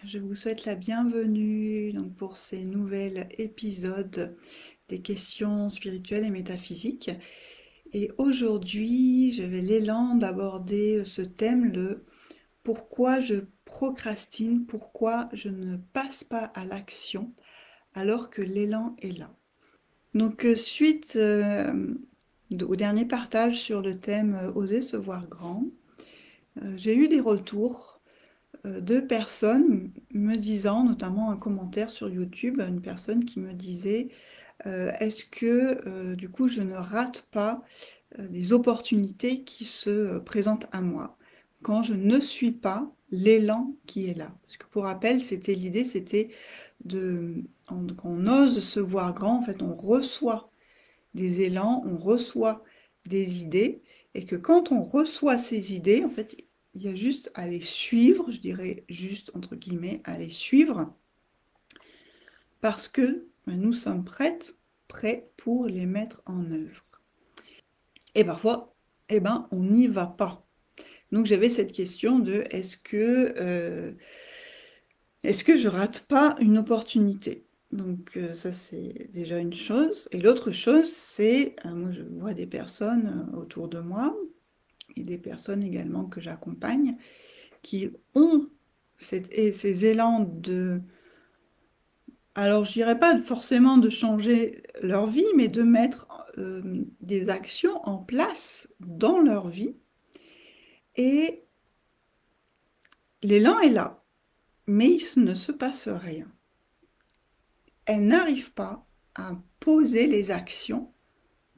Je vous souhaite la bienvenue donc, pour ces nouveaux épisodes des questions spirituelles et métaphysiques. Et aujourd'hui, j'avais l'élan d'aborder ce thème, le pourquoi je procrastine, pourquoi je ne passe pas à l'action alors que l'élan est là. Donc, suite au dernier partage sur le thème Oser se voir grand, j'ai eu des retours de personnes me disant, notamment un commentaire sur YouTube, une personne qui me disait est-ce que du coup je ne rate pas des opportunités qui se présentent à moi quand je ne suis pas l'élan qui est là. Parce que pour rappel, c'était l'idée, c'était qu'on ose se voir grand, en fait on reçoit des élans, on reçoit des idées, et que quand on reçoit ces idées, en fait, il y a juste à les suivre, je dirais juste entre guillemets, à les suivre, parce que nous sommes prêts pour les mettre en œuvre. Et parfois, eh ben, on n'y va pas. Donc j'avais cette question de est-ce que je rate pas une opportunité? Donc ça c'est déjà une chose. Et l'autre chose c'est, moi je vois des personnes autour de moi et des personnes également que j'accompagne qui ont ces élans de, alors je dirais pas forcément de changer leur vie, mais de mettre des actions en place dans leur vie. Et l'élan est là, mais il ne se passe rien. Elles n'arrivent pas à poser les actions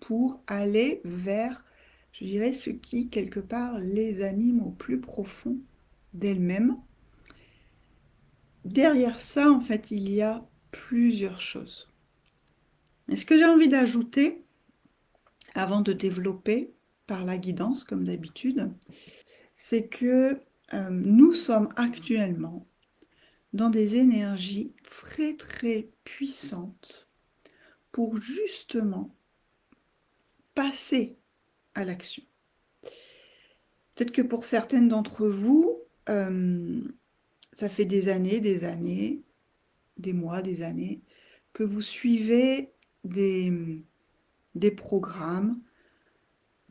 pour aller vers, je dirais, ce qui, quelque part, les anime au plus profond d'elles-mêmes. Derrière ça, en fait, il y a plusieurs choses. Et ce que j'ai envie d'ajouter, avant de développer par la guidance, comme d'habitude, c'est que nous sommes actuellement dans des énergies très très puissantes pour justement passer à l'action. Peut-être que pour certaines d'entre vous, ça fait des années, des mois, des années, que vous suivez des programmes,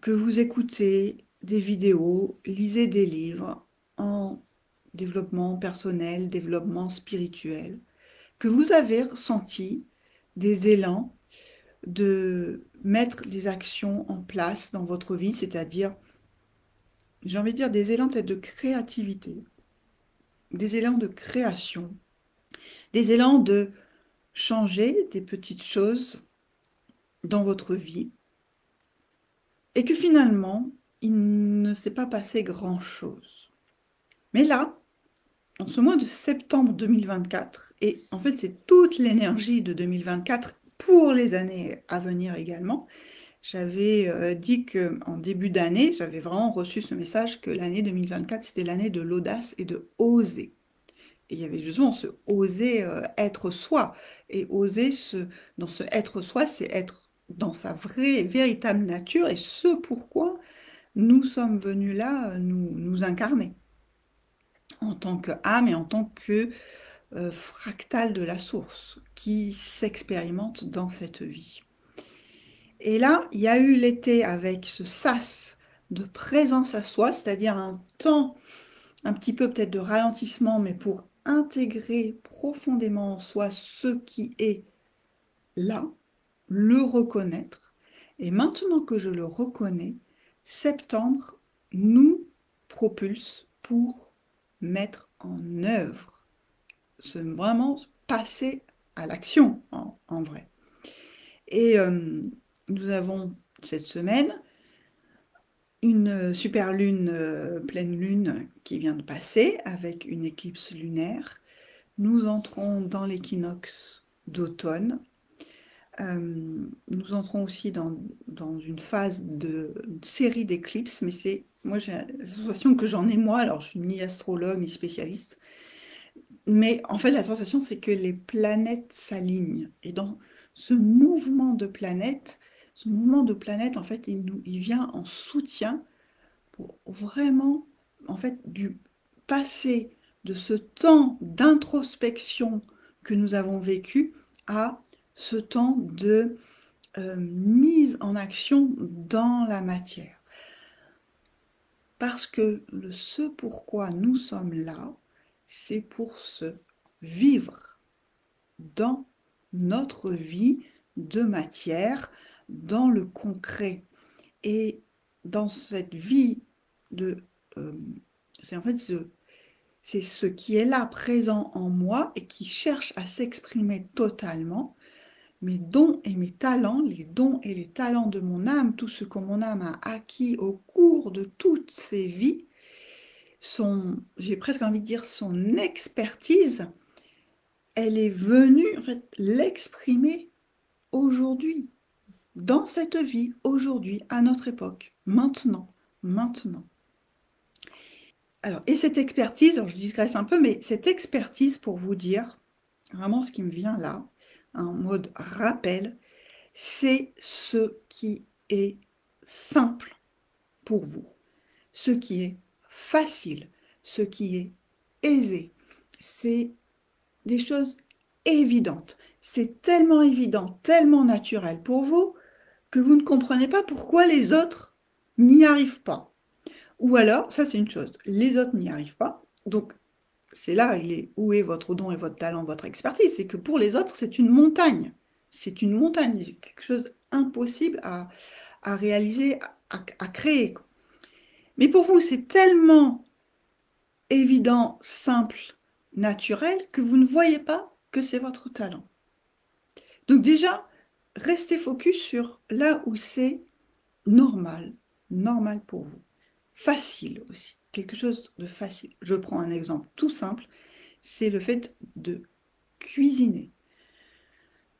que vous écoutez des vidéos, lisez des livres en développement personnel, développement spirituel, que vous avez ressenti des élans de mettre des actions en place dans votre vie, c'est-à-dire, j'ai envie de dire, des élans peut-être de créativité, des élans de création, des élans de changer des petites choses dans votre vie, et que finalement, il ne s'est pas passé grand-chose. Mais là, en ce mois de septembre 2024, et en fait c'est toute l'énergie de 2024 pour les années à venir également, j'avais dit qu'en début d'année, j'avais vraiment reçu ce message que l'année 2024, c'était l'année de l'audace et de oser. Et il y avait justement ce oser être soi. Et oser dans ce être soi, c'est être dans sa vraie, véritable nature et ce pourquoi nous sommes venus là nous incarner en tant qu'âme et en tant que fractal de la source qui s'expérimente dans cette vie. Et là, il y a eu l'été avec ce sas de présence à soi, c'est-à-dire un temps un petit peu peut-être de ralentissement, mais pour intégrer profondément en soi ce qui est là, le reconnaître. Et maintenant que je le reconnais, septembre nous propulse pour mettre en œuvre, vraiment passer à l'action en vrai. Et nous avons cette semaine une super lune, pleine lune qui vient de passer avec une éclipse lunaire. Nous entrons dans l'équinoxe d'automne. Nous entrons aussi dans une phase de une série d'éclipses, mais moi j'ai la sensation que j'en ai moi, alors je suis ni astrologue ni spécialiste, mais en fait la sensation c'est que les planètes s'alignent. Et dans ce mouvement de planètes, en fait, il vient en soutien pour vraiment, en fait, du passer de ce temps d'introspection que nous avons vécu à ce temps de mise en action dans la matière. Parce que ce pourquoi nous sommes là, c'est pour se vivre dans notre vie de matière, dans le concret. Et dans cette vie c'est en fait c'est ce qui est là présent en moi et qui cherche à s'exprimer totalement. Mes dons et mes talents, les dons et les talents de mon âme, tout ce que mon âme a acquis au cours de toutes ces vies, j'ai presque envie de dire son expertise, elle est venue en fait l'exprimer aujourd'hui, dans cette vie, aujourd'hui, à notre époque, maintenant. Alors, et cette expertise, alors je digresse un peu, mais cette expertise pour vous dire, vraiment ce qui me vient là, en mode rappel, c'est ce qui est simple pour vous, ce qui est facile, ce qui est aisé. C'est des choses évidentes. C'est tellement évident, tellement naturel pour vous que vous ne comprenez pas pourquoi les autres n'y arrivent pas. Ou alors, ça c'est une chose, les autres n'y arrivent pas. Donc, c'est là où est votre don et votre talent, votre expertise. C'est que pour les autres, c'est une montagne. C'est une montagne, quelque chose d'impossible à réaliser, à créer. Mais pour vous, c'est tellement évident, simple, naturel, que vous ne voyez pas que c'est votre talent. Donc déjà, restez focus sur là où c'est normal pour vous. Facile aussi, quelque chose de facile. Je prends un exemple tout simple, c'est le fait de cuisiner.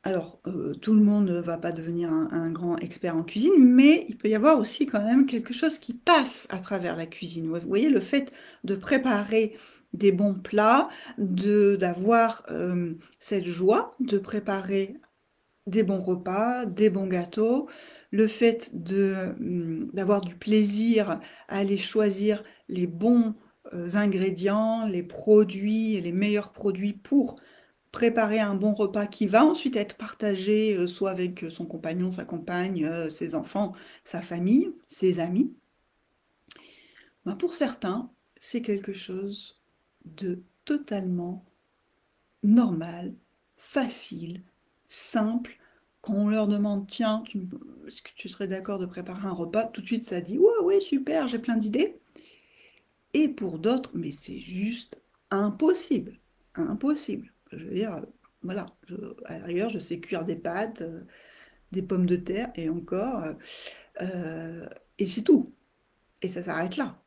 Alors, tout le monde ne va pas devenir un grand expert en cuisine, mais il peut y avoir aussi quand même quelque chose qui passe à travers la cuisine. Vous voyez, le fait de préparer des bons plats, d'avoir cette joie de préparer des bons repas, des bons gâteaux, le fait d'avoir du plaisir à aller choisir les bons ingrédients, les produits, les meilleurs produits pour préparer un bon repas qui va ensuite être partagé soit avec son compagnon, sa compagne, ses enfants, sa famille, ses amis. Ben, pour certains, c'est quelque chose de totalement normal, facile, simple. Quand on leur demande, tiens, est-ce que tu serais d'accord de préparer un repas? Tout de suite, ça dit, ouais, ouais, super, j'ai plein d'idées. Et pour d'autres, mais c'est juste impossible. Impossible. Je veux dire, voilà, à la rigueur, je sais cuire des pâtes, des pommes de terre, et encore, et c'est tout. Et ça s'arrête là.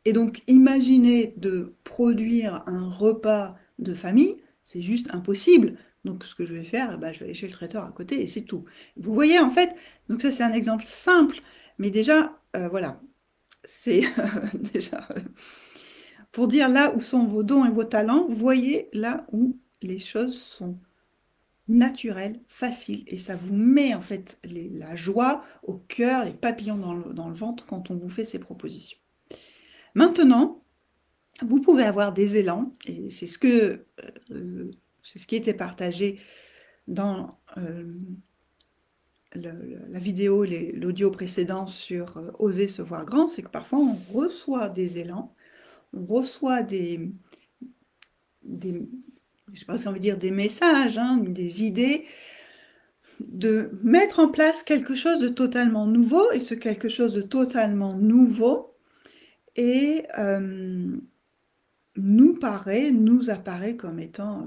Et donc, imaginez de produire un repas de famille, c'est juste impossible. Donc, ce que je vais faire, je vais aller chez le traiteur à côté et c'est tout. Vous voyez, en fait, donc ça, c'est un exemple simple, mais déjà, voilà, c'est déjà pour dire là où sont vos dons et vos talents, voyez là où les choses sont naturelles, faciles, et ça vous met en fait la joie au cœur, les papillons dans le ventre quand on vous fait ces propositions. Maintenant, vous pouvez avoir des élans, et c'est ce qui était partagé dans la vidéo, l'audio précédent sur Oser se voir grand, c'est que parfois on reçoit des élans, on reçoit je sais pas si on veut dire des messages, hein, des idées, de mettre en place quelque chose de totalement nouveau, et ce quelque chose de totalement nouveau est nous apparaît comme étant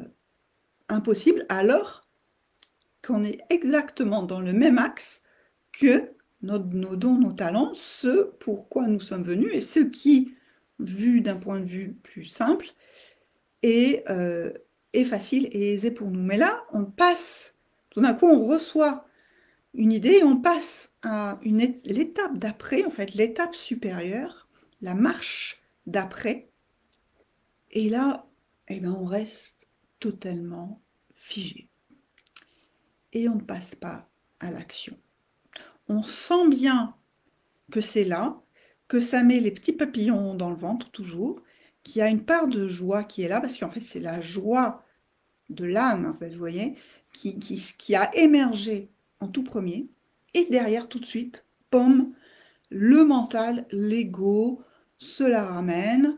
impossible, alors qu'on est exactement dans le même axe que nos dons, nos talents, ce pourquoi nous sommes venus, et ce qui, vu d'un point de vue plus simple, est facile et aisé pour nous. Mais là, on passe, tout d'un coup, on reçoit une idée et on passe à l'étape d'après, en fait, l'étape supérieure, la marche d'après. Et là, eh ben, on reste totalement figé. Et on ne passe pas à l'action. On sent bien que c'est là, que ça met les petits papillons dans le ventre toujours, qu'il y a une part de joie qui est là, parce qu'en fait, c'est la joie de l'âme, en fait, vous voyez, qui a émergé en tout premier, et derrière, tout de suite, pomme, le mental, l'ego, se la ramène,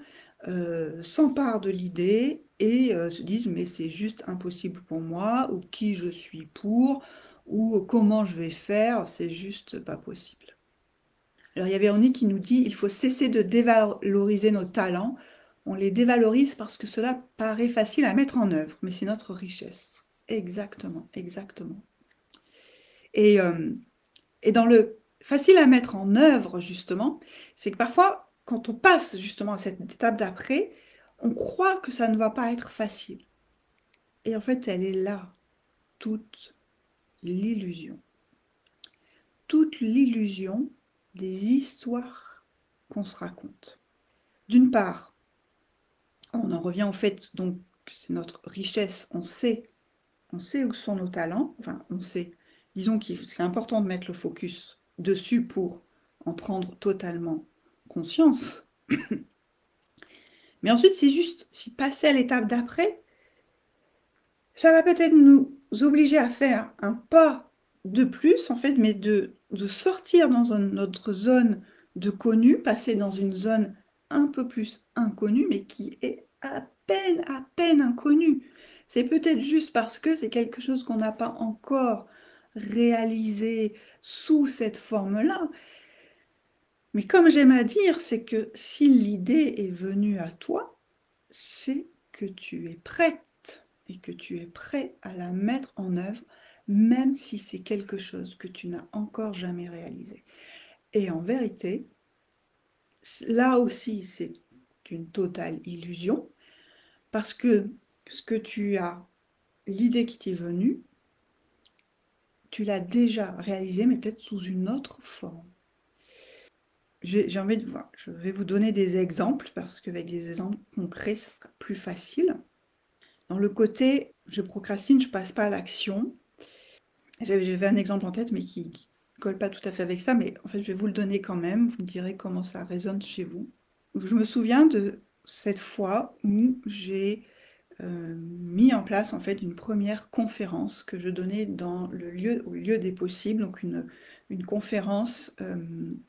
s'empare de l'idée et se disent mais c'est juste impossible pour moi, ou qui je suis pour, ou comment je vais faire, c'est juste pas possible. Alors il y a Véronique qui nous dit il faut cesser de dévaloriser nos talents. On les dévalorise parce que cela paraît facile à mettre en œuvre, mais c'est notre richesse. Exactement, exactement. Et, euh, et dans le facile à mettre en œuvre, justement, c'est que parfois, quand on passe justement à cette étape d'après, on croit que ça ne va pas être facile. Et en fait, elle est là, toute l'illusion. Toute l'illusion des histoires qu'on se raconte. D'une part, on en revient au fait, donc, que c'est notre richesse, on sait où sont nos talents, enfin, on sait, disons que c'est important de mettre le focus dessus pour en prendre totalement conscience. Mais ensuite, c'est juste, si passer à l'étape d'après, ça va peut-être nous obliger à faire un pas de plus, en fait, mais de sortir dans notre zone de connu, passer dans une zone un peu plus inconnue, mais qui est à peine inconnue. C'est peut-être juste parce que c'est quelque chose qu'on n'a pas encore réalisé sous cette forme-là. Mais comme j'aime à dire, c'est que si l'idée est venue à toi, c'est que tu es prête et que tu es prêt à la mettre en œuvre, même si c'est quelque chose que tu n'as encore jamais réalisé. Et en vérité, là aussi, c'est une totale illusion, parce que ce que tu as, l'idée qui t'est venue, tu l'as déjà réalisé, mais peut-être sous une autre forme. J'ai envie de voir, je vais vous donner des exemples, parce qu'avec des exemples concrets, ça sera plus facile. Dans le côté, je procrastine, je passe pas à l'action. J'avais un exemple en tête, mais qui ne colle pas tout à fait avec ça, mais en fait, je vais vous le donner quand même. Vous me direz comment ça résonne chez vous. Je me souviens de cette fois où j'ai mis en place en fait une première conférence que je donnais dans au lieu des possibles, donc une conférence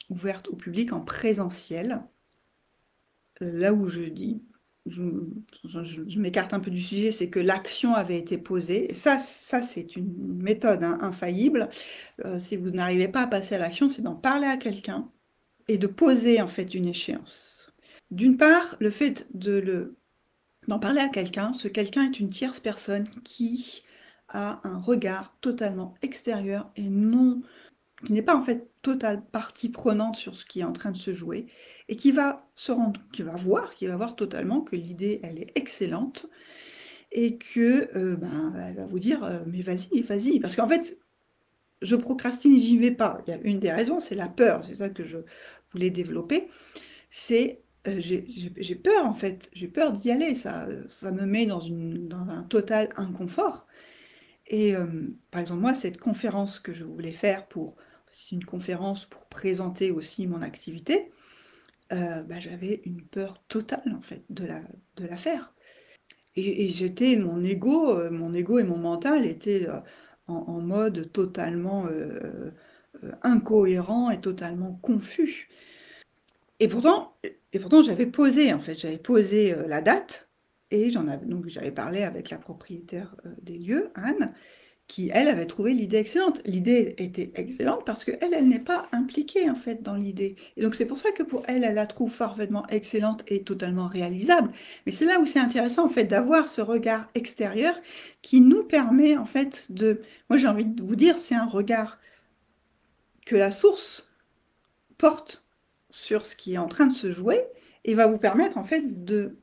ouverte au public en présentiel, là où je dis, je m'écarte un peu du sujet, c'est que l'action avait été posée. Et ça c'est une méthode hein, infaillible. Si vous n'arrivez pas à passer à l'action, c'est d'en parler à quelqu'un et de poser en fait une échéance. D'une part, le fait d'en parler à quelqu'un, ce quelqu'un est une tierce personne qui a un regard totalement extérieur et non qui n'est pas en fait totale partie prenante sur ce qui est en train de se jouer, et qui va voir totalement que l'idée, elle est excellente, et que, ben, elle va vous dire, mais vas-y, vas-y, parce qu'en fait, je procrastine, j'y vais pas. Il y a une des raisons, c'est la peur, c'est ça que je voulais développer, c'est j'ai peur en fait, j'ai peur d'y aller, ça me met dans un total inconfort. Et par exemple, moi, cette conférence que je voulais faire c'est une conférence pour présenter aussi mon activité, bah, j'avais une peur totale en fait de la faire. Et j'étais, mon ego et mon mental étaient en mode totalement incohérent et totalement confus. Et pourtant, et pourtant j'avais posé en fait, j'avais posé la date et donc j'avais parlé avec la propriétaire des lieux, Anne, qui, elle, avait trouvé l'idée excellente. L'idée était excellente parce qu'elle, elle n'est pas impliquée, en fait, dans l'idée. Et donc, c'est pour ça que pour elle, elle la trouve parfaitement excellente et totalement réalisable. Mais c'est là où c'est intéressant, en fait, d'avoir ce regard extérieur qui nous permet, en fait, de... Moi, j'ai envie de vous dire, c'est un regard que la source porte sur ce qui est en train de se jouer et va vous permettre, en fait, de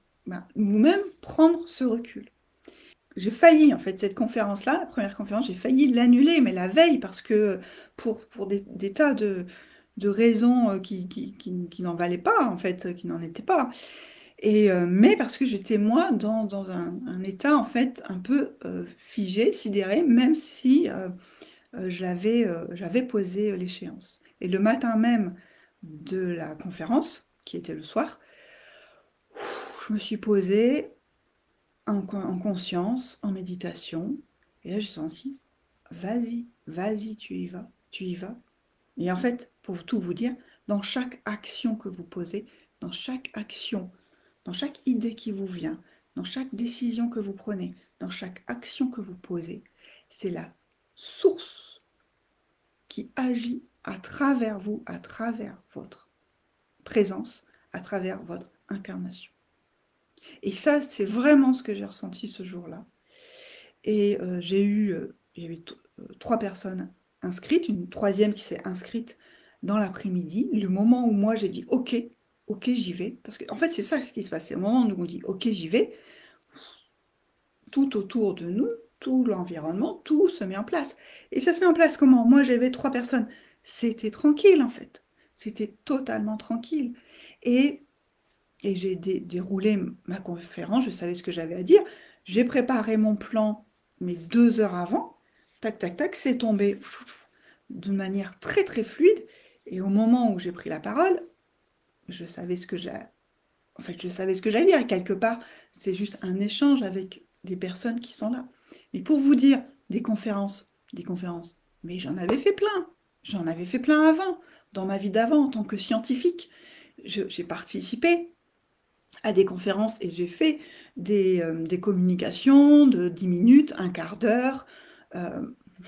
vous-même prendre ce recul. J'ai failli, en fait, cette conférence-là, la première conférence, j'ai failli l'annuler, mais la veille, parce que pour des tas de raisons qui n'en valaient pas, en fait, qui n'en étaient pas. Et, mais parce que j'étais, moi, dans un état, en fait, un peu figé, sidéré, même si j'avais posé l'échéance. Et le matin même de la conférence, qui était le soir, je me suis posée en conscience, en méditation, et là j'ai senti, vas-y, vas-y, tu y vas, tu y vas. Et en fait, pour tout vous dire, dans chaque action que vous posez, dans chaque action, dans chaque idée qui vous vient, dans chaque décision que vous prenez, dans chaque action que vous posez, c'est la source qui agit à travers vous, à travers votre présence, à travers votre incarnation. Et ça, c'est vraiment ce que j'ai ressenti ce jour-là. Et il y avait 3 personnes inscrites, une troisième qui s'est inscrite dans l'après-midi, le moment où moi j'ai dit ok, ok, j'y vais. Parce qu'en fait, c'est ça ce qui se passe. C'est au moment où on dit ok, j'y vais, tout autour de nous, tout l'environnement, tout se met en place. Et ça se met en place comment? Moi, j'avais 3 personnes. C'était tranquille, en fait. C'était totalement tranquille. Et, et j'ai déroulé ma conférence, je savais ce que j'avais à dire. J'ai préparé mon plan, mais 2 heures avant. Tac, tac, tac, c'est tombé de manière très, très fluide. Et au moment où j'ai pris la parole, je savais ce que j'ai... En fait, je savais ce que j'allais dire. Et quelque part, c'est juste un échange avec des personnes qui sont là. Mais pour vous dire, des conférences, mais j'en avais fait plein. J'en avais fait plein avant, dans ma vie d'avant, en tant que scientifique. J'ai participé à des conférences et j'ai fait des communications de 10 minutes, un quart d'heure, euh,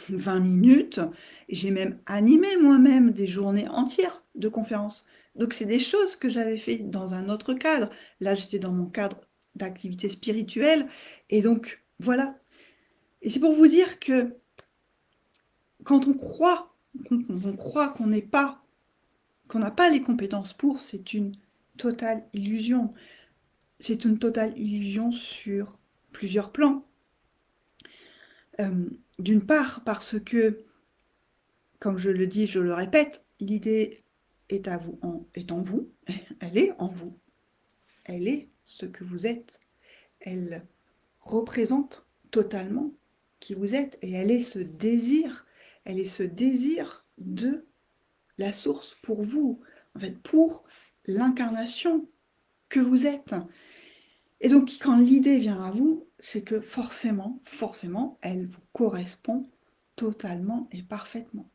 20 minutes. J'ai même animé moi-même des journées entières de conférences. Donc c'est des choses que j'avais fait dans un autre cadre. Là, j'étais dans mon cadre d'activité spirituelle. Et donc, voilà. Et c'est pour vous dire que quand on croit qu'on n'a pas les compétences pour, c'est une totale illusion. C'est une totale illusion sur plusieurs plans. D'une part, parce que, comme je le dis, je le répète, l'idée est est en vous, elle est en vous, elle est ce que vous êtes, elle représente totalement qui vous êtes, et elle est elle est ce désir de la source pour vous, en fait, pour l'incarnation que vous êtes. Et donc, quand l'idée vient à vous, c'est que forcément, elle vous correspond totalement et parfaitement.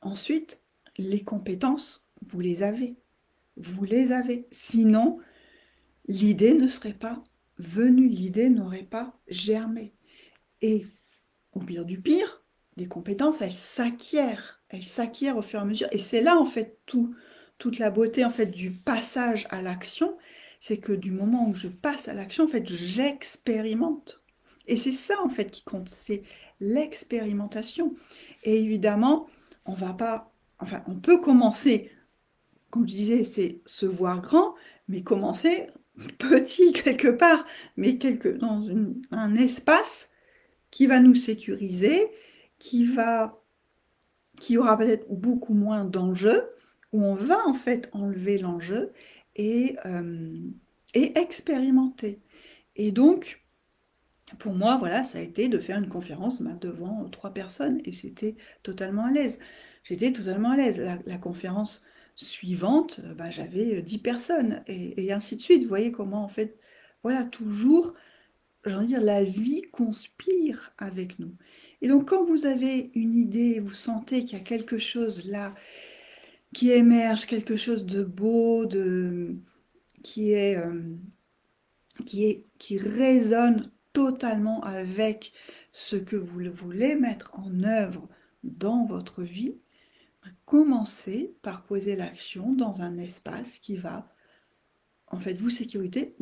Ensuite, les compétences, vous les avez. Vous les avez. Sinon, l'idée ne serait pas venue, l'idée n'aurait pas germé. Et au pire du pire, les compétences, elles s'acquièrent au fur et à mesure. Et c'est là, en fait, toute la beauté, en fait, du passage à l'action, c'est que du moment où je passe à l'action, en fait, j'expérimente. Et c'est ça, en fait, qui compte, c'est l'expérimentation. Et évidemment, on va pas, enfin, on peut commencer, comme je disais, c'est se voir grand, mais commencer petit quelque part, mais dans un espace qui va nous sécuriser, qui va, qui aura peut-être beaucoup moins d'enjeux, où on va en fait enlever l'enjeu et expérimenter. Et donc, pour moi, voilà, ça a été de faire une conférence devant 3 personnes et c'était totalement à l'aise. J'étais totalement à l'aise. La conférence suivante, j'avais 10 personnes et ainsi de suite. Vous voyez comment, en fait, voilà, toujours j'ai envie de dire, la vie conspire avec nous. Et donc, quand vous avez une idée, vous sentez qu'il y a quelque chose là qui émerge, quelque chose de beau, qui est, euh, qui résonne totalement avec ce que vous voulez mettre en œuvre dans votre vie, commencez par poser l'action dans un espace qui va, en fait, vous sécuriser,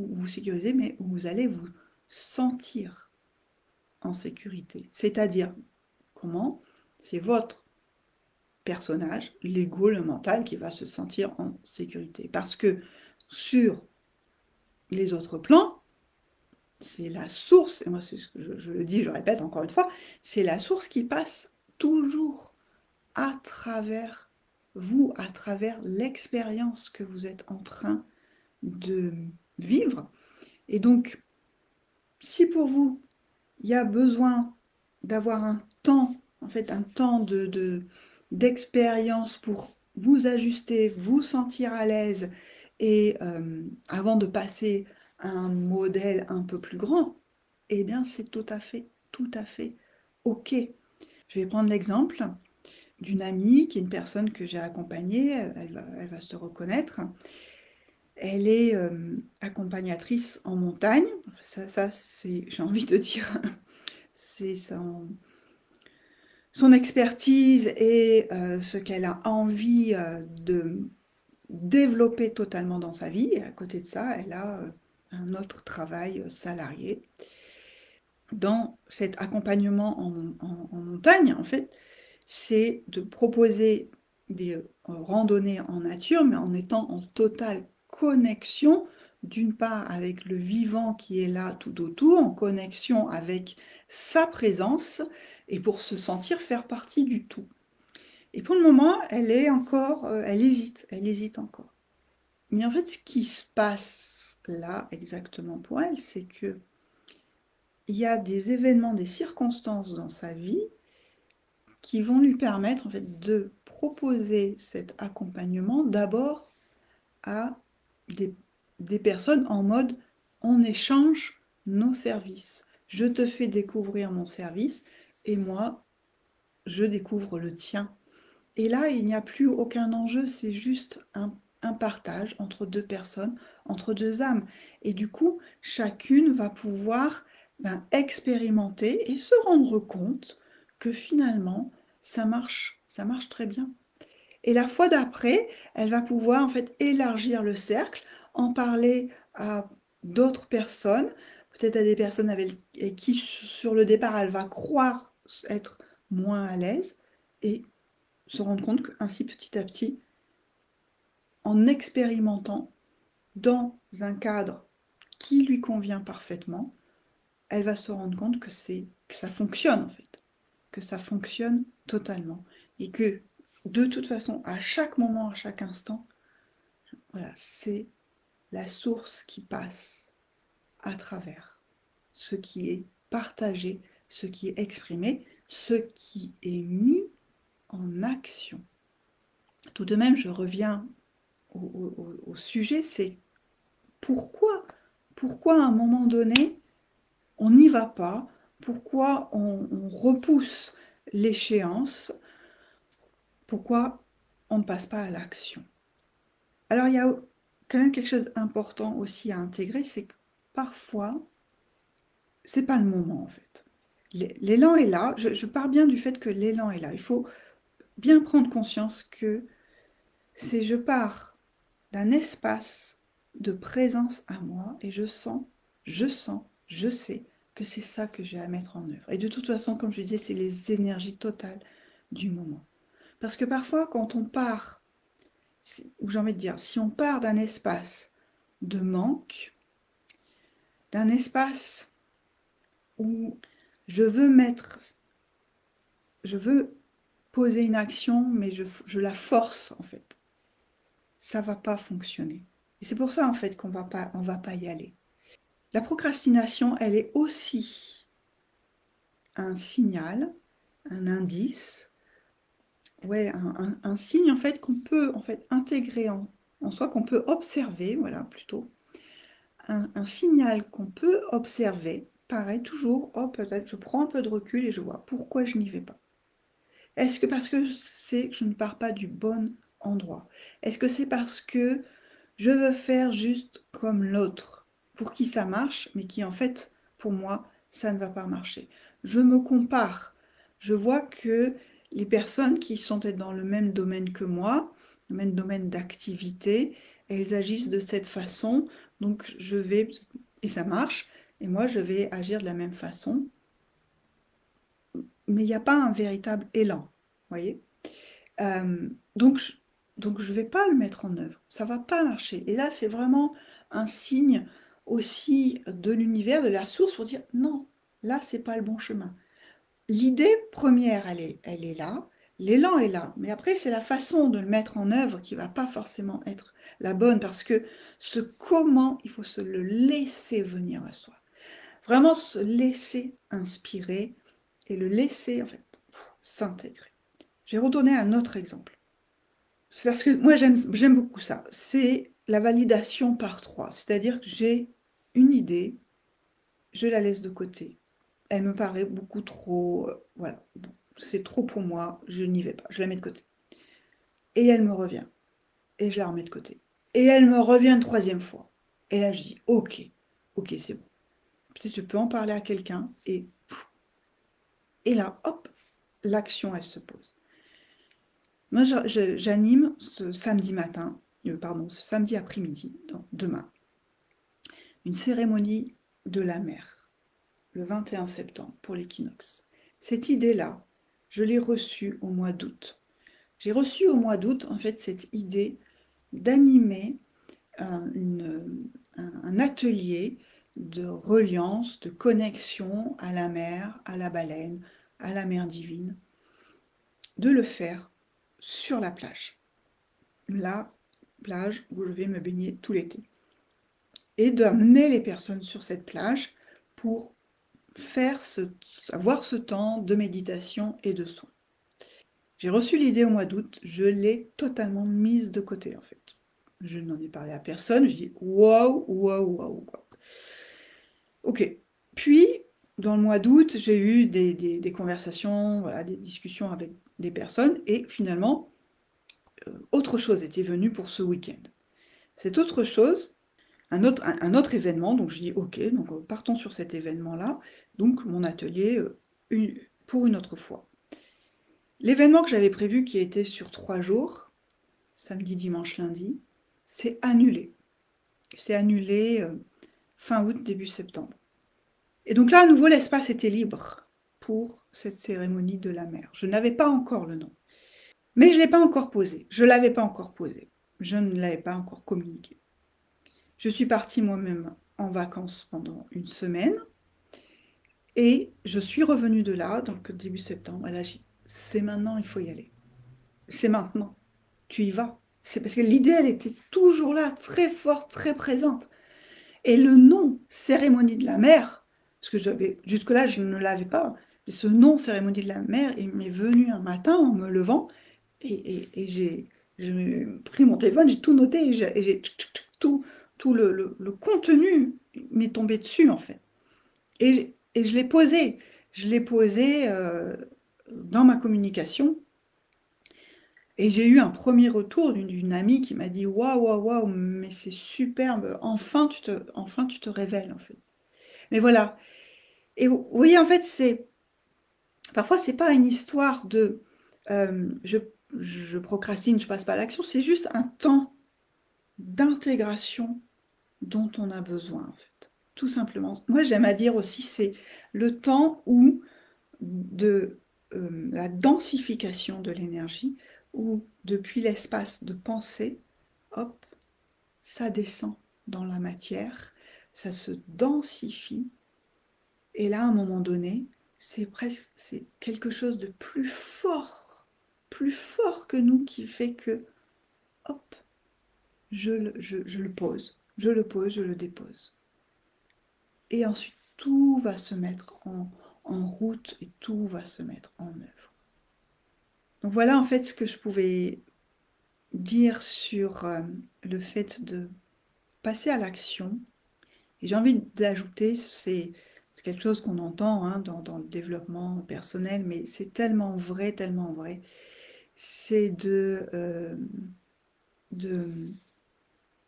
mais où vous allez vous sentir en sécurité. C'est-à-dire, comment? C'est votre personnage, l'ego, le mental, qui va se sentir en sécurité. Parce que sur les autres plans, c'est la source, et moi c'est ce que je le dis, je le répète encore une fois, c'est la source qui passe toujours à travers vous, à travers l'expérience que vous êtes en train de vivre. Et donc, si pour vous, il y a besoin d'avoir un temps, en fait, un temps d'expérience pour vous ajuster, vous sentir à l'aise et avant de passer un modèle un peu plus grand, eh bien c'est tout à fait OK. Je vais prendre l'exemple d'une amie qui est une personne que j'ai accompagnée, elle va se reconnaître. Elle est accompagnatrice en montagne. Ça c'est, j'ai envie de dire, c'est son expertise et ce qu'elle a envie de développer totalement dans sa vie. Et à côté de ça, elle a un autre travail salarié. Dans cet accompagnement en montagne, en fait, c'est de proposer des randonnées en nature, mais en étant en totale connexion, d'une part avec le vivant qui est là tout autour, en connexion avec sa présence, et pour se sentir faire partie du tout. Et pour le moment, elle est encore, elle hésite encore. Mais en fait, ce qui se passe là exactement pour elle, c'est que il y a des événements, des circonstances dans sa vie qui vont lui permettre en fait de proposer cet accompagnement d'abord à des, des personnes en mode on échange nos services. Je te fais découvrir mon service et moi je découvre le tien. Et là, il n'y a plus aucun enjeu, c'est juste un partage entre deux personnes, entre deux âmes. Et du coup, chacune va pouvoir expérimenter et se rendre compte que finalement, ça marche très bien. Et la fois d'après, elle va pouvoir en fait élargir le cercle, en parler à d'autres personnes, peut-être à des personnes avec qui sur le départ elle va croire être moins à l'aise, et se rendre compte qu'ainsi petit à petit, en expérimentant dans un cadre qui lui convient parfaitement, elle va se rendre compte que ça fonctionne en fait, que ça fonctionne totalement et que de toute façon, à chaque moment, à chaque instant, voilà, c'est la source qui passe à travers ce qui est partagé, ce qui est exprimé, ce qui est mis en action. Tout de même, je reviens au sujet, c'est pourquoi, pourquoi à un moment donné, on n'y va pas, pourquoi on repousse l'échéance, pourquoi on ne passe pas à l'action. Alors il y a quand même quelque chose d'important aussi à intégrer, c'est que parfois, c'est pas le moment en fait. L'élan est là, je pars bien du fait que l'élan est là. Il faut bien prendre conscience que c'est je pars d'un espace de présence à moi et je sais que c'est ça que j'ai à mettre en œuvre. Et de toute façon, comme je disais, c'est les énergies totales du moment. Parce que parfois, quand on part, ou j'ai envie de dire, si on part d'un espace de manque, d'un espace où je veux mettre, je veux poser une action, mais je la force en fait, ça va pas fonctionner. Et c'est pour ça en fait on va pas y aller. La procrastination, elle est aussi un signal, un indice, ouais, un signe en fait qu'on peut en fait intégrer en soi, qu'on peut observer, voilà plutôt, un signal qu'on peut observer. Pareil, toujours, oh peut-être je prends un peu de recul et je vois pourquoi je n'y vais pas. Est-ce que parce que je ne pars pas du bon endroit? Est-ce que c'est parce que je veux faire juste comme l'autre, pour qui ça marche, mais qui en fait, pour moi, ça ne va pas marcher. Je me compare. Je vois que les personnes qui sont peut-être dans le même domaine que moi, le même domaine d'activité, elles agissent de cette façon, donc je vais, et ça marche, et moi je vais agir de la même façon, mais il n'y a pas un véritable élan, vous voyez? Euh, donc, je, donc je ne vais pas le mettre en œuvre. Ça ne va pas marcher. Et là, c'est vraiment un signe aussi de l'univers, de la source, pour dire non, là, c'est pas le bon chemin. L'idée première, elle est là, l'élan est là, mais après, c'est la façon de le mettre en œuvre qui va pas forcément être la bonne, parce que ce comment, il faut se le laisser venir à soi. Vraiment se laisser inspirer et le laisser, en fait, s'intégrer. Je vais redonner un autre exemple. C'est parce que moi, j'aime beaucoup ça. C'est la validation par trois. C'est-à-dire que j'ai une idée, je la laisse de côté. Elle me paraît beaucoup trop, voilà, bon, c'est trop pour moi, je n'y vais pas, je la mets de côté. Et elle me revient, et je la remets de côté. Et elle me revient une troisième fois. Et là, je dis, ok, ok, c'est bon. Peut-être je peux en parler à quelqu'un, et là, hop, l'action, elle se pose. Moi, j'anime ce samedi matin, pardon, ce samedi après-midi, demain, une cérémonie de la mer, le 21 septembre, pour l'équinoxe. Cette idée-là, je l'ai reçue au mois d'août. J'ai reçu au mois d'août, en fait, cette idée d'animer un atelier de reliance, de connexion à la mer, à la baleine, à la mer divine, de le faire sur la plage. La plage où je vais me baigner tout l'été. Et d'amener les personnes sur cette plage pour avoir ce temps de méditation et de soin. J'ai reçu l'idée au mois d'août, je l'ai totalement mise de côté en fait. Je n'en ai parlé à personne, je dis waouh, waouh, waouh. Ok. Puis, dans le mois d'août, j'ai eu des conversations, voilà, des discussions avec des personnes et finalement, autre chose était venue pour ce week-end. Cette autre chose, un autre événement, donc je dis ok, donc partons sur cet événement-là, donc mon atelier pour une autre fois. L'événement que j'avais prévu qui était sur 3 jours, samedi, dimanche, lundi, c'est annulé. C'est annulé fin août, début septembre. Et donc là, à nouveau, l'espace était libre pour cette cérémonie de la mer. Je n'avais pas encore le nom. Mais je ne l'ai pas encore posé. Je ne l'avais pas encore posé. Je ne l'avais pas encore communiqué. Je suis partie moi-même en vacances pendant une semaine. Et je suis revenue de là, donc début septembre. Et là, j'ai dit, c'est maintenant, il faut y aller. C'est maintenant. Tu y vas. C'est parce que l'idée, elle était toujours là, très forte, très présente. Et le nom cérémonie de la mer, parce que jusque-là, je ne l'avais pas, mais ce nom cérémonie de la mer, il m'est venu un matin en me levant, et j'ai pris mon téléphone, j'ai tout noté, et j'ai tout le contenu m'est tombé dessus, en fait. Et je l'ai posé. Je l'ai posé dans ma communication. Et j'ai eu un premier retour d'une amie qui m'a dit waouh, waouh, waouh, mais c'est superbe, enfin tu te révèles en fait. Mais voilà. Et vous voyez, en fait, parfois, c'est pas une histoire de je procrastine, je passe pas à l'action, c'est juste un temps d'intégration dont on a besoin, en fait. Tout simplement. Moi, j'aime à dire aussi, c'est le temps où de la densification de l'énergie, où depuis l'espace de pensée, hop, ça descend dans la matière, ça se densifie. Et là, à un moment donné, c'est quelque chose de plus fort que nous qui fait que, hop, je le pose, je le pose, je le dépose. Et ensuite, tout va se mettre en route et tout va se mettre en œuvre. Donc voilà en fait ce que je pouvais dire sur le fait de passer à l'action. Et j'ai envie d'ajouter, c'est quelque chose qu'on entend hein, dans le développement personnel, mais c'est tellement vrai, c'est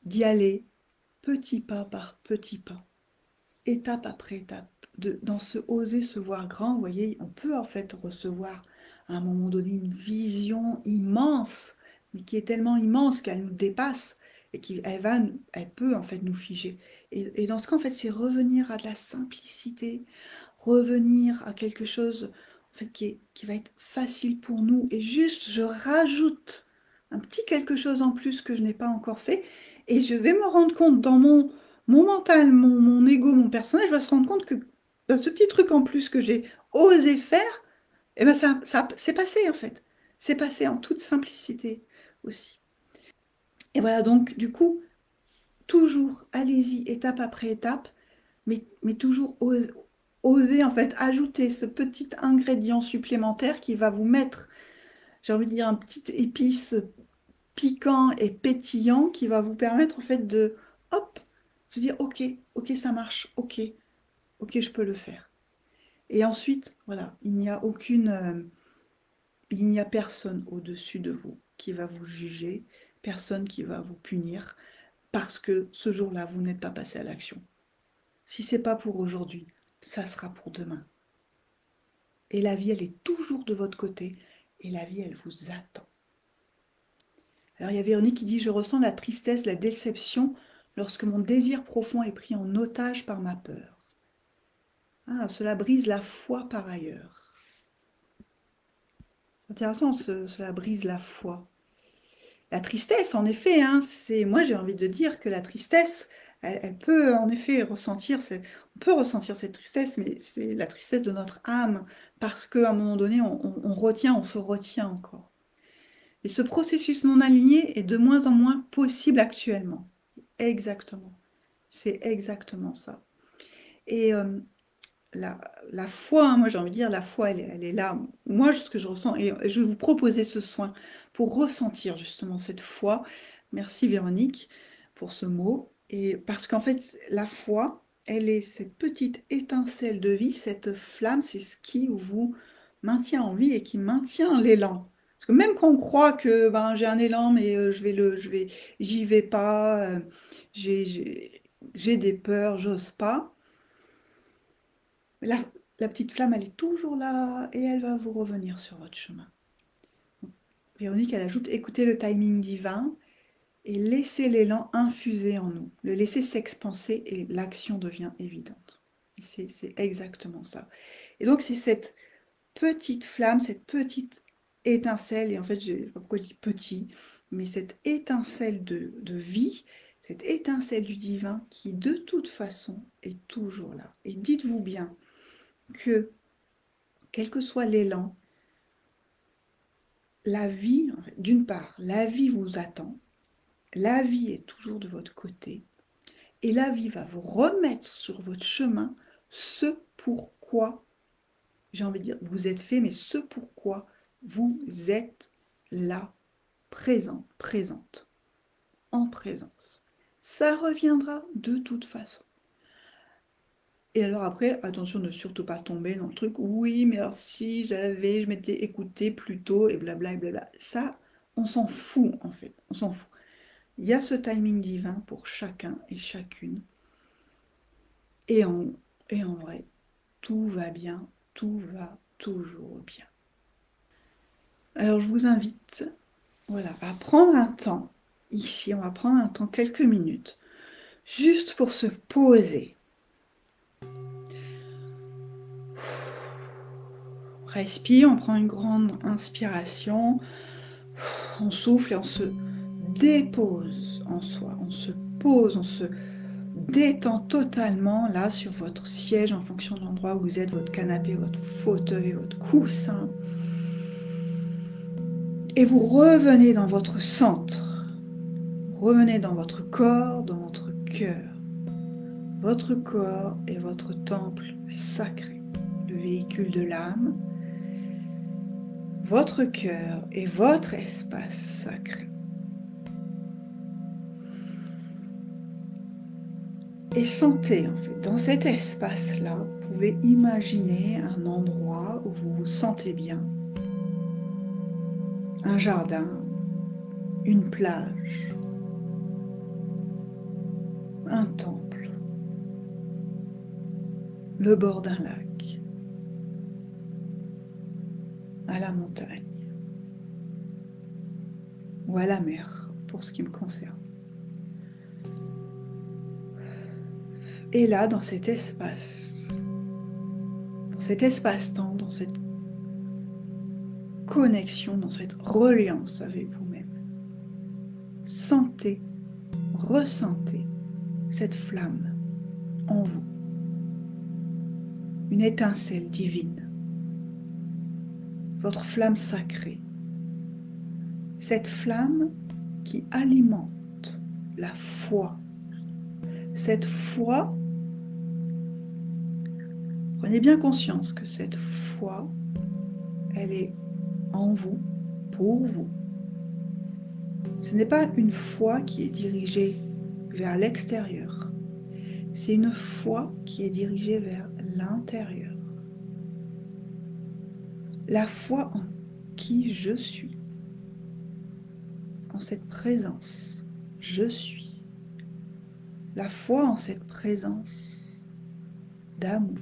d'y aller petit pas par petit pas, étape après étape, dans ce oser se voir grand. Vous voyez, on peut en fait recevoir à un moment donné une vision immense, mais qui est tellement immense qu'elle nous dépasse et elle peut en fait nous figer. Et dans ce cas, en fait, c'est revenir à de la simplicité, revenir à quelque chose en fait, qui va être facile pour nous. Et juste, je rajoute un petit quelque chose en plus que je n'ai pas encore fait, et je vais me rendre compte dans mon mental, mon ego, mon personnage va se rendre compte que ce petit truc en plus que j'ai osé faire, eh ben c'est passé en fait. C'est passé en toute simplicité aussi. Et voilà, donc du coup, toujours, allez-y, étape après étape, mais toujours oser en fait ajouter ce petit ingrédient supplémentaire qui va vous mettre, j'ai envie de dire, un petit épice piquant et pétillant qui va vous permettre en fait de, hop, Se dire, ok, ok, ça marche, ok, ok, je peux le faire. Et ensuite, voilà, il n'y a personne au-dessus de vous qui va vous juger, personne qui va vous punir, parce que ce jour-là, vous n'êtes pas passé à l'action. Si c'est pas pour aujourd'hui, ça sera pour demain. Et la vie, elle est toujours de votre côté, et la vie, elle vous attend. Alors il y a Véronique qui dit, je ressens la tristesse, la déception lorsque mon désir profond est pris en otage par ma peur. Ah, cela brise la foi par ailleurs. C'est intéressant, cela brise la foi. La tristesse, en effet, hein, moi j'ai envie de dire que la tristesse, elle peut en effet ressentir, on peut ressentir cette tristesse, mais c'est la tristesse de notre âme, parce qu'à un moment donné, on retient, on se retient encore. Et ce processus non aligné est de moins en moins possible actuellement. Exactement. C'est exactement ça. Et la foi, hein, moi j'ai envie de dire, la foi, elle est là. Moi, ce que je ressens, et je vais vous proposer ce soin pour ressentir justement cette foi. Merci Véronique pour ce mot. Et parce qu'en fait, la foi, elle est cette petite étincelle de vie, cette flamme, c'est ce qui vous maintient en vie et qui maintient l'élan. Parce que même quand on croit que ben, j'ai un élan, mais j'y vais pas, j'ai des peurs, j'ose pas. La, la petite flamme, elle est toujours là et elle va vous revenir sur votre chemin. Véronique, elle ajoute, écoutez le timing divin et laissez l'élan infuser en nous. Le laisser s'expanser et l'action devient évidente. C'est exactement ça. Et donc, c'est cette petite flamme, cette petite étincelle, et en fait, je ne sais pas pourquoi je dis petit, mais cette étincelle de vie, cette étincelle du divin qui, de toute façon, est toujours là. Et dites-vous bien que quel que soit l'élan, la vie, en fait, d'une part, la vie vous attend, la vie est toujours de votre côté, et la vie va vous remettre sur votre chemin ce pourquoi, j'ai envie de dire, vous êtes fait, mais ce pourquoi vous êtes là, présent, présente, en présence. Ça reviendra de toute façon. Et alors après, attention de ne surtout pas tomber dans le truc, oui, mais alors si je m'étais écouté plus tôt, et blabla, et blabla. Ça, on s'en fout, en fait, on s'en fout. Il y a ce timing divin pour chacun et chacune. Et en vrai, tout va bien, tout va toujours bien. Alors je vous invite, voilà, à prendre un temps, ici, on va prendre un temps, quelques minutes, juste pour se poser. Respire, on prend une grande inspiration, on souffle et on se dépose en soi, on se pose, on se détend totalement là sur votre siège en fonction de l'endroit où vous êtes, votre canapé, votre fauteuil, votre coussin. Et vous revenez dans votre centre, revenez dans votre corps, dans votre cœur. Votre corps est votre temple sacré, le véhicule de l'âme. Votre cœur est votre espace sacré. Et sentez, en fait, dans cet espace-là, vous pouvez imaginer un endroit où vous vous sentez bien. Un jardin, une plage, un temple, le bord d'un lac, à la montagne ou à la mer, pour ce qui me concerne. Et là, dans cet espace-temps, dans cette connexion, dans cette reliance avec vous-même, sentez, ressentez cette flamme en vous, une étincelle divine, votre flamme sacrée, cette flamme qui alimente la foi. Cette foi, prenez bien conscience que cette foi, elle est en vous, pour vous. Ce n'est pas une foi qui est dirigée vers l'extérieur, C'est une foi qui est dirigée vers l'intérieur. La foi en qui je suis, en cette présence, je suis. La foi en cette présence d'amour.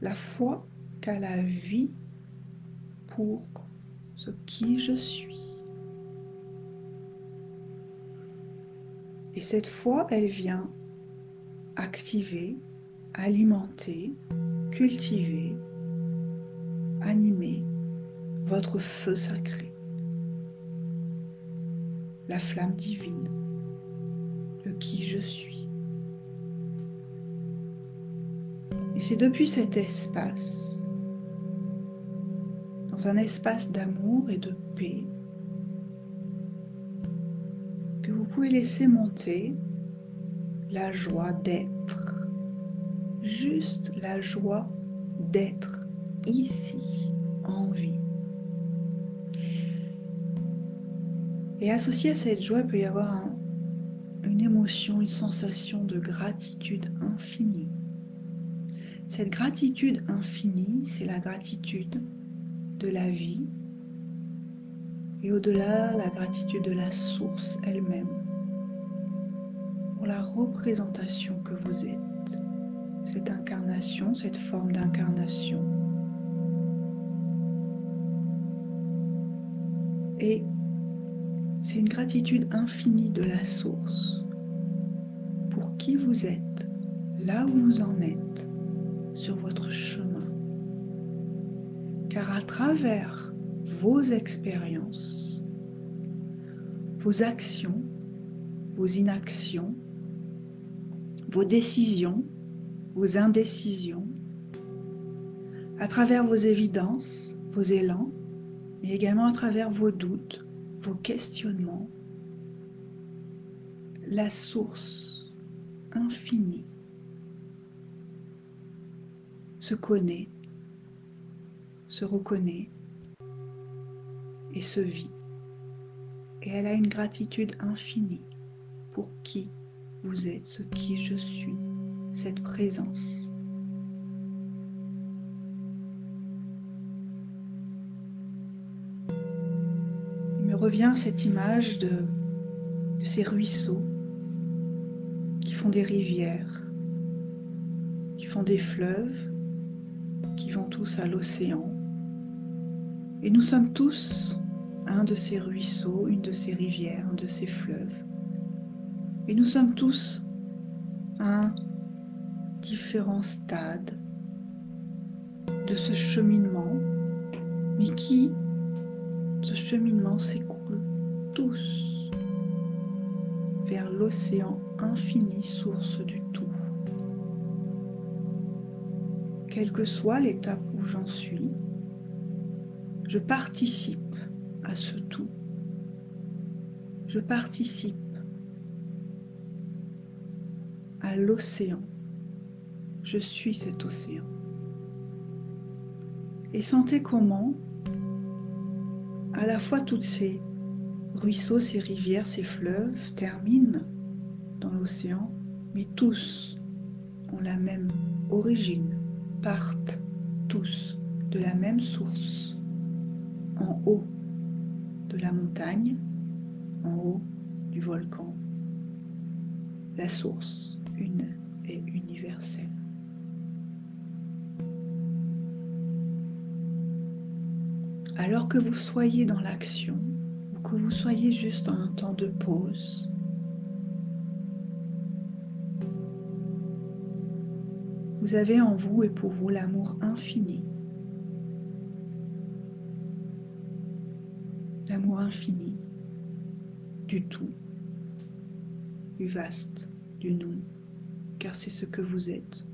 La foi qu'a la vie pour ce qui je suis. Et cette foi, elle vient activer, alimenter, cultiver, animer votre feu sacré, la flamme divine, le qui je suis. Et c'est depuis cet espace, dans un espace d'amour et de paix, que vous pouvez laisser monter la joie d'être, juste la joie d'être ici, en vie. Et associé à cette joie, il peut y avoir une émotion, une sensation de gratitude infinie. Cette gratitude infinie, c'est la gratitude de la vie et au-delà, la gratitude de la source elle-même pour la représentation que vous êtes, cette incarnation, cette forme d'incarnation. Et c'est une gratitude infinie de la source pour qui vous êtes, là où vous en êtes, sur votre chemin. Car à travers vos expériences, vos actions, vos inactions, vos décisions, vos indécisions, à travers vos évidences, vos élans, mais également à travers vos doutes, vos questionnements, la source infinie se connaît, se reconnaît et se vit. Et elle a une gratitude infinie pour qui vous êtes, ce qui je suis, cette présence. Il me revient cette image de ces ruisseaux qui font des rivières, qui font des fleuves, qui vont tous à l'océan. Et nous sommes tous un de ces ruisseaux, une de ces rivières, un de ces fleuves. Et nous sommes tous à différents stades de ce cheminement, mais ce cheminement s'écoule tous vers l'océan infini, source du tout. Quelle que soit l'étape où j'en suis, je participe à ce tout. Je participe à l'océan. Je suis cet océan. Et sentez comment, à la fois toutes ces ruisseaux, ces rivières, ces fleuves terminent dans l'océan, mais tous ont la même origine, partent tous de la même source, en haut de la montagne, en haut du volcan, la source une et universelle. Alors que vous soyez dans l'action, ou que vous soyez juste dans un temps de pause, vous avez en vous et pour vous l'amour infini. L'amour infini du tout, du vaste, du nous, car c'est ce que vous êtes.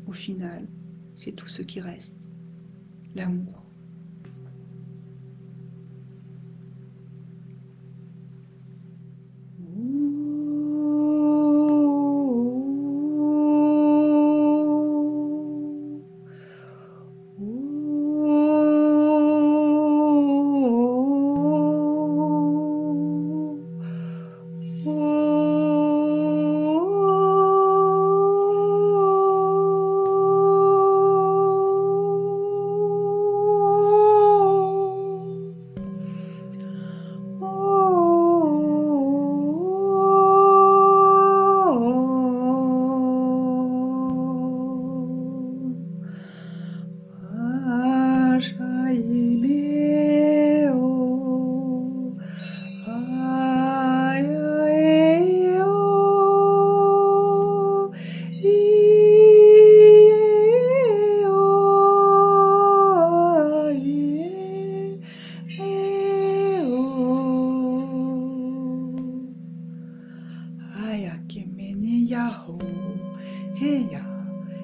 Au final, c'est tout ce qui reste, l'amour.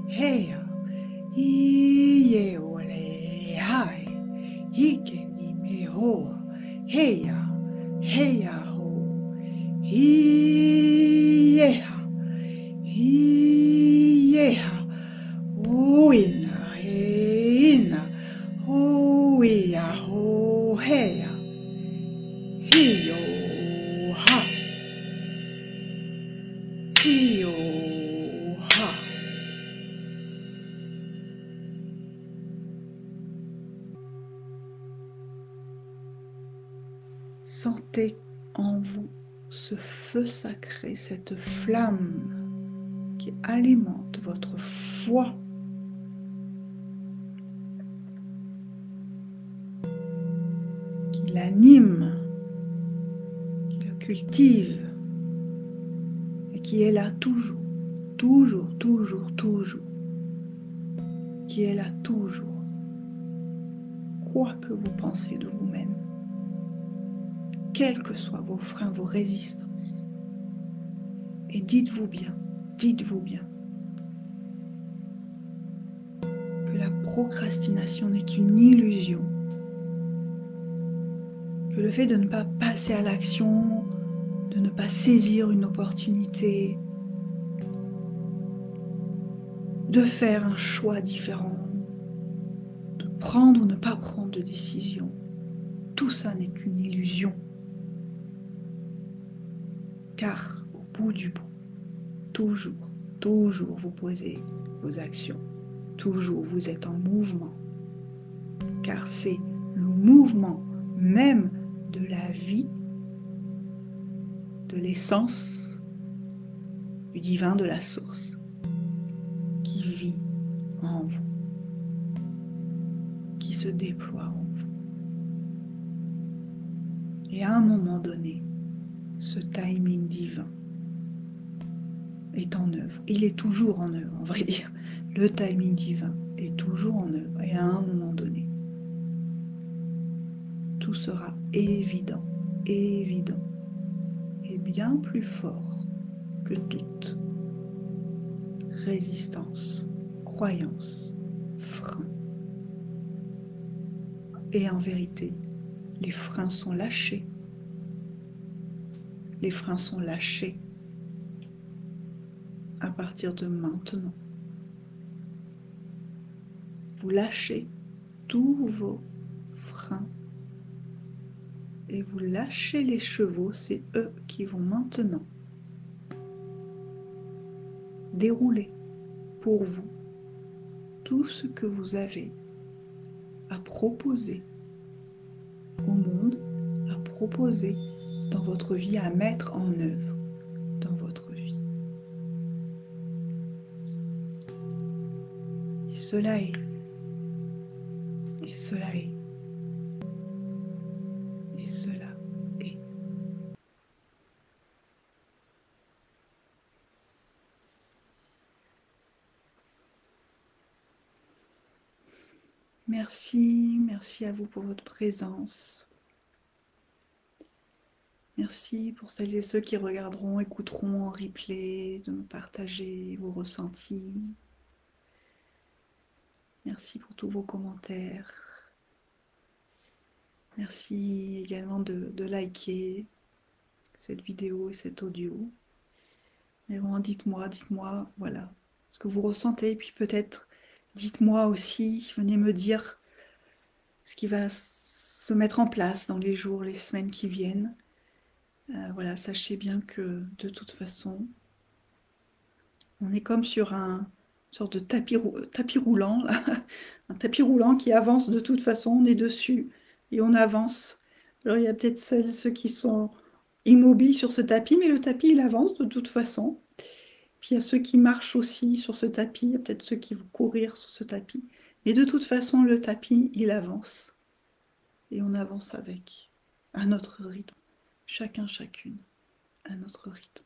heya, iye ole hai, hike ni me hoa, heya, heya ho, hiyeha, hiyeha, uina, heina, huia ho, heya, hiyo ha, hiyo ha. Sentez en vous ce feu sacré, cette flamme qui alimente votre foi, qui l'anime, qui le cultive et qui est là toujours, toujours, toujours, toujours, qui est là toujours, quoi que vous pensez de vous-même, quels que soient vos freins, vos résistances. Et dites-vous bien que la procrastination n'est qu'une illusion, que le fait de ne pas passer à l'action, de ne pas saisir une opportunité, de faire un choix différent, de prendre ou ne pas prendre de décision, tout ça n'est qu'une illusion. Car au bout du bout, toujours, toujours vous posez vos actions, toujours vous êtes en mouvement, car c'est le mouvement même de la vie, de l'essence, du divin, de la source, qui vit en vous, qui se déploie en vous. Et à un moment donné, ce timing divin est en œuvre. Il est toujours en œuvre, on va dire. Le timing divin est toujours en œuvre. Et à un moment donné, tout sera évident, évident, et bien plus fort que toute résistance, croyance, frein. Et en vérité, les freins sont lâchés. Les freins sont lâchés à partir de maintenant. Vous lâchez tous vos freins et vous lâchez les chevaux, c'est eux qui vont maintenant dérouler pour vous tout ce que vous avez à proposer au monde, à proposer dans votre vie, à mettre en œuvre dans votre vie. Et cela est. Et cela est. Et cela est. Merci, merci à vous pour votre présence. Merci pour celles et ceux qui regarderont, écouteront en replay, de me partager vos ressentis. Merci pour tous vos commentaires. Merci également de liker cette vidéo et cet audio. Mais vraiment, dites-moi, voilà, ce que vous ressentez. Et puis peut-être, dites-moi aussi, venez me dire ce qui va se mettre en place dans les jours, les semaines qui viennent. Voilà, sachez bien que de toute façon, on est comme sur une sorte de tapis roulant, là. Un tapis roulant qui avance de toute façon, on est dessus et on avance. Alors il y a peut-être ceux qui sont immobiles sur ce tapis, mais le tapis il avance de toute façon. Puis il y a ceux qui marchent aussi sur ce tapis, il y a peut-être ceux qui vont courir sur ce tapis. Mais de toute façon, le tapis, il avance. Et on avance avec, à notre rythme. Chacun, chacune, à notre rythme.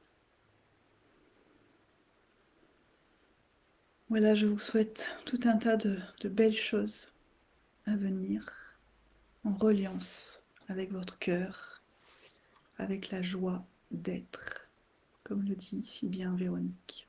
Voilà, je vous souhaite tout un tas de belles choses à venir, en reliance avec votre cœur, avec la joie d'être, comme le dit si bien Véronique.